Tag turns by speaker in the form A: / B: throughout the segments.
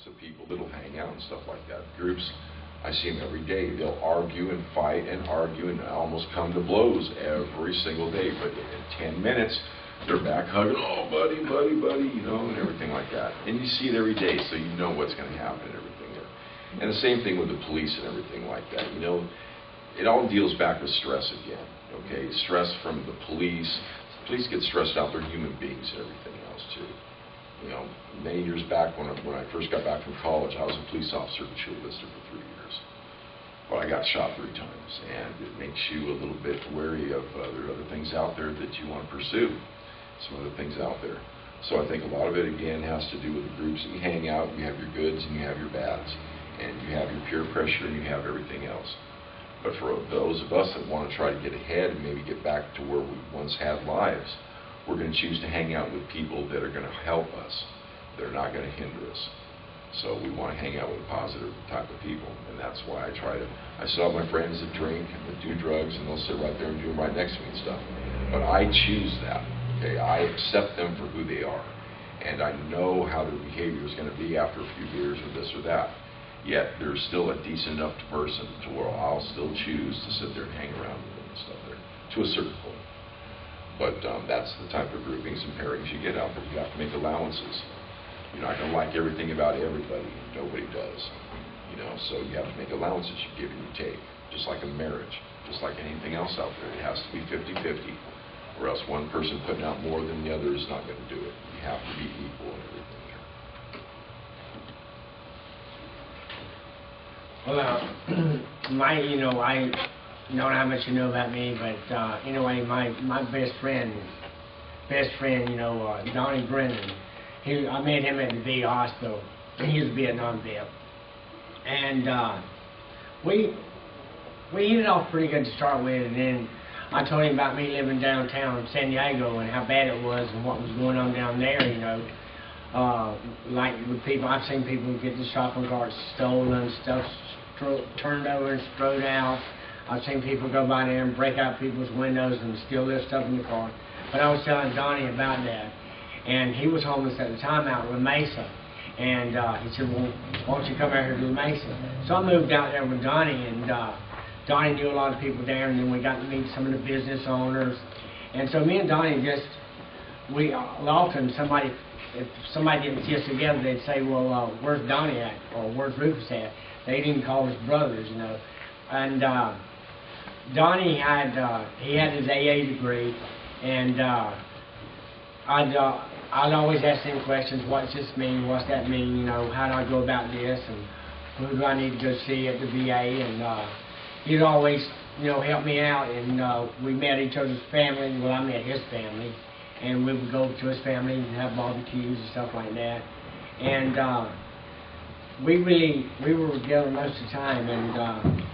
A: types of people that'll hang out and stuff like that. Groups, I see them every day. They'll argue and fight and argue and almost come to blows every single day. But in 10 minutes, they're back hugging, oh, buddy, buddy, buddy, you know, and everything like that. And you see it every day, so you know what's going to happen and everything there. And the same thing with the police and everything like that. You know, it all deals back with stress again, okay? Stress from the police. Police get stressed out. They're human beings and everything else, too. You know, many years back when I first got back from college, I was a police officer and shoot listed for 3 years. But I got shot 3 times, and it makes you a little bit wary of there are other things out there that you want to pursue. Some other things out there. So I think a lot of it, again, has to do with the groups that you hang out. You have your goods and you have your bads, and you have your peer pressure and you have everything else. But for those of us that want to try to get ahead and maybe get back to where we once had lives, we're going to choose to hang out with people that are going to help us. They're not going to hinder us. So we want to hang out with a positive type of people, and that's why I still have my friends that drink and that do drugs, and they'll sit right there and do them right next to me and stuff. But I choose that. Okay, I accept them for who they are, and I know how their behavior is going to be after a few years or this or that. Yet they're still a decent enough person to where I'll still choose to sit there and hang around with them and stuff there, to a certain point. But that's the type of groupings and pairings you get out there. You have to make allowances. You're not going to like everything about everybody. Nobody does. You know, so you have to make allowances. You give and you take, just like a marriage, just like anything else out there. It has to be 50-50. Or else one person putting out more than the other is not going to do it. You have to be equal and everything there.
B: Well, I don't know how much you know about me, but anyway, my best friend, Donnie Brennan, I met him at the VA hospital. He was a Vietnam vet, and we hit it off pretty good to start with, and then I told him about me living downtown San Diego and how bad it was and what was going on down there, you know. Like with people, I've seen people get the shopping carts stolen, stuff turned over and strode out. I've seen people go by there and break out people's windows and steal their stuff in the car. But I was telling Donnie about that, and he was homeless at the time out in La Mesa. And he said, well, why don't you come out here to La Mesa? So I moved out there with Donnie, and Donnie knew a lot of people there, and then we got to meet some of the business owners. And so me and Donnie we often, if somebody didn't see us together, they'd say, well, where's Donnie at? Or where's Rufus at? They didn't call us brothers, you know. And Donnie he had his AA degree, and I'd always ask him questions, what's this mean, what's that mean, you know, how do I go about this, and who do I need to go see at the VA, and he'd always, you know, help me out, and we met each other's family. Well, I met his family, and we would go to his family and have barbecues and stuff like that. And we were together most of the time, and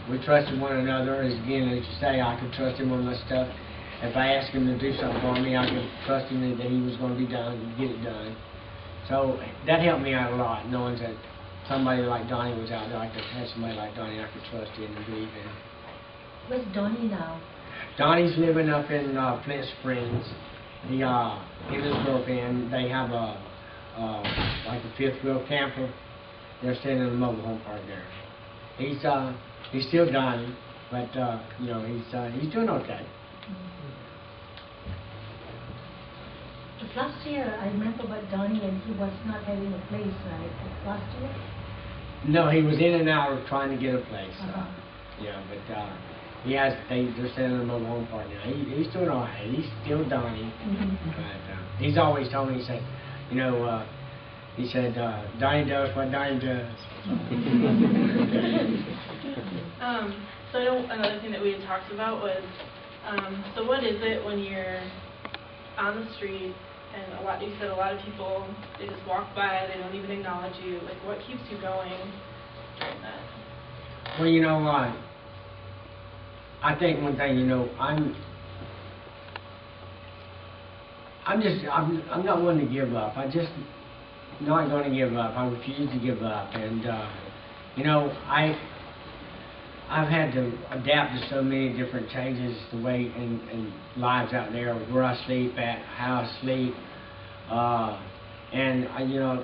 B: we trusted one another. As again, as you say, I could trust him on my stuff. If I asked him to do something for me, I could trust him that he was going to be done and get it done. So that helped me out a lot, knowing that somebody like Donnie was out there. I could have somebody like Donnie I could trust in and believe in.
C: Where's Donnie now?
B: Donnie's living up in Flint Springs. He and his girlfriend, they have like a fifth wheel camper. They're staying in a mobile home park there. He's still dying, but you know, he's doing okay.
C: But last year, I remember about Donnie, and he was not having a place, right? Last year?
B: No, he was in and out of trying to get a place. Yeah, but they're staying in a mobile home park now. He's doing all right. He's still Donnie. But he's always told me, he said, you know, Donnie does what Donnie does.
D: So I know another thing that we had talked about was, so what is it when you're on the street and you said a lot of people, they just walk by, they don't even acknowledge you. Like, what keeps you going during that?
B: Well, you know what? I think one thing, you know, I'm not one to give up. I'm just not going to give up. I refuse to give up. And you know, I've had to adapt to so many different changes, the way in lives out there, where I sleep at, how I sleep, and you know,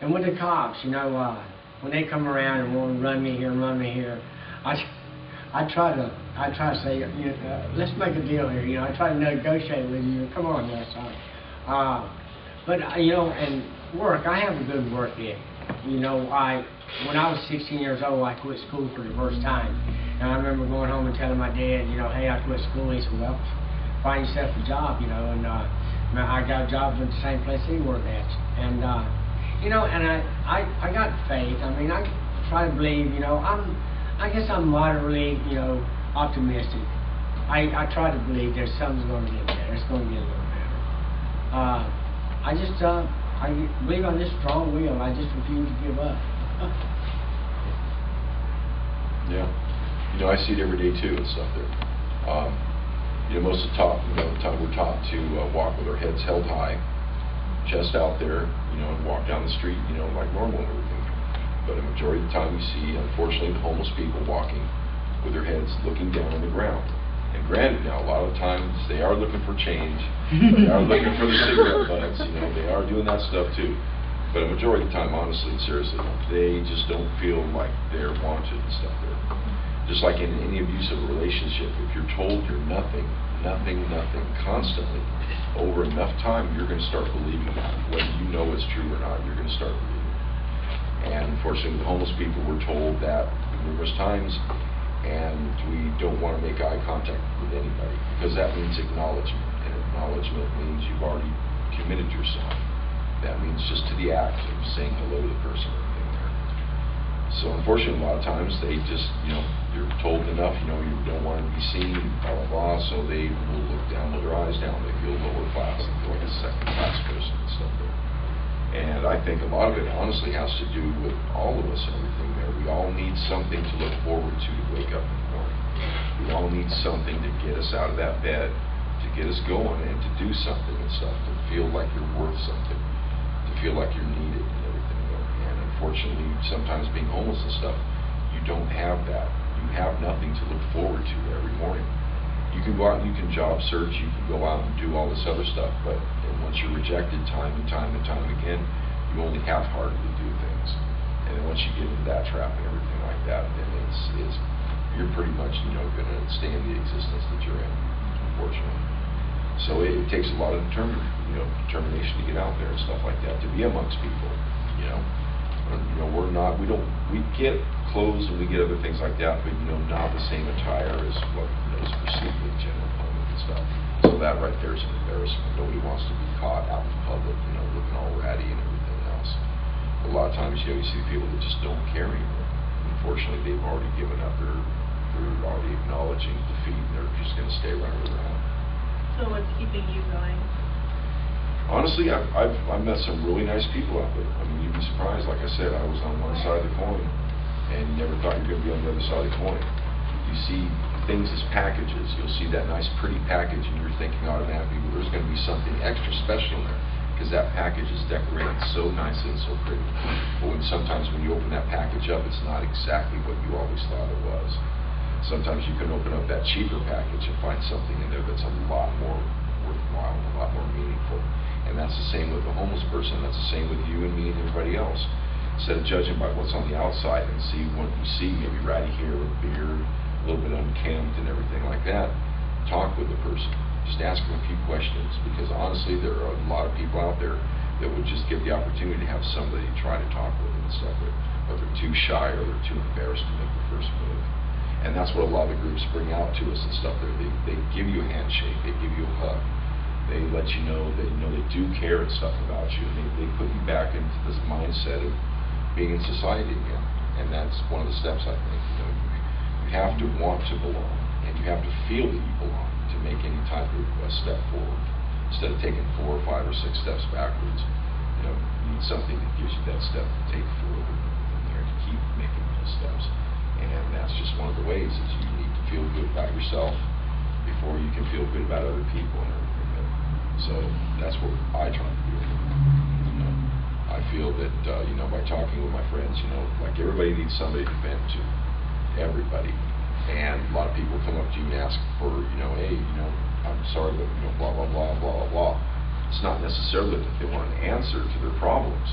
B: And with the cops, you know, when they come around and want to run me here, I try to say, you know, let's make a deal here. You know, I try to negotiate with you. Come on, now, son. But you know, and work, I have a good work ethic. You know, when I was 16 years old, I quit school for the first time. And I remember going home and telling my dad, you know, hey, I quit school. He said, well, find yourself a job, you know. And I got a job at the same place he worked at. And you know, and I got faith. I mean, I try to believe. You know, I guess I'm moderately, you know, optimistic. I try to believe there's something's going to get better. It's going to get a little better. I believe on this strong will. I just refuse to give up.
A: Yeah. You know, I see it every day too and stuff there. You know, most of the time we're taught to walk with our heads held high, chest out there, you know, and walk down the street, you know, like normal and everything. But a majority of the time we see, unfortunately, the homeless people walking with their heads looking down on the ground. And granted, now, a lot of times they are looking for change. They are looking for the cigarette butts, you know, they are doing that stuff too. But a majority of the time, honestly and seriously, they just don't feel like they're wanted and stuff there. Just like in any abusive relationship, if you're told you're nothing constantly, over enough time, you're going to start believing that. Whether you know it's true or not, you're going to start believing it. And unfortunately, the homeless people were told that numerous times, and we don't want to make eye contact with anybody, because that means acknowledgement, and acknowledgement means you've already committed yourself. That means just to the act of saying hello to the person or anything there. So unfortunately, a lot of times they just, you know, you're told enough, you know, you don't want to be seen, blah, blah, blah, so they will look down with their eyes down. They feel lower class, they feel like a second-class person and stuff there. And I think a lot of it honestly has to do with all of us and everything there. We all need something to look forward to wake up in the morning. We all need something to get us out of that bed, to get us going and to do something and stuff, to feel like you're worth something, to feel like you're needed and everything there. And unfortunately, sometimes being homeless and stuff, you don't have that. You have nothing to look forward to every morning. You can go out and you can job search, you can go out and do all this other stuff, but once you're rejected time and time and time again, you only half-heartedly do things. And then once you get into that trap and everything like that, then you're pretty much, you know, going to stay in the existence that you're in, unfortunately. So it takes a lot of determination to get out there and stuff like that, to be amongst people, you know. You know, we get clothes and we get other things like that, but, you know, not the same attire as what, you know, is perceived with the general public and stuff. So that right there is an embarrassment. Nobody wants to be caught out in public, you know, looking all ratty and everything else. A lot of times, you know, you see people that just don't care anymore. Unfortunately, they've already given up. They're already acknowledging defeat, and they're just going to stay right where they're at.
D: So what's keeping you going?
A: Honestly, I've met some really nice people out there. I mean, you'd be surprised. Like I said, I was on one side of the coin, and you never thought you were going to be on the other side of the coin. You see things as packages. You'll see that nice, pretty package, and you're thinking automatically, well, there's going to be something extra special in there, because that package is decorated so nicely and so pretty. But sometimes when you open that package up, it's not exactly what you always thought it was. Sometimes you can open up that cheaper package and find something in there that's a lot more worthwhile, a lot more meaningful. And that's the same with the homeless person. That's the same with you and me and everybody else. Instead of judging by what's on the outside and see what you see, maybe ratty hair or beard, a little bit unkempt and everything like that, talk with the person. Just ask them a few questions, because honestly, there are a lot of people out there that would just give the opportunity to have somebody try to talk with them and stuff, but they're too shy or they're too embarrassed to make the first move. And that's what a lot of the groups bring out to us and stuff. They give you a handshake, they give you a hug. They let you know that, you know, they do care and stuff about you, and they put you back into this mindset of being in society again. And that's one of the steps, I think. You know, you have to want to belong, and you have to feel that you belong to make any type of step forward. Instead of taking 4 or 5 or 6 steps backwards, you know, you need something that gives you that step to take forward and there to keep making those steps. And that's just one of the ways, is you need to feel good about yourself before you can feel good about other people and everything. So that's what I try to do. You know, I feel that, you know, by talking with my friends, you know, like everybody needs somebody to vent to. Everybody. And a lot of people come up to you and ask for, you know, hey, you know, I'm sorry, but, you know, blah, blah, blah, blah, blah, blah. It's not necessarily that they want an answer to their problems.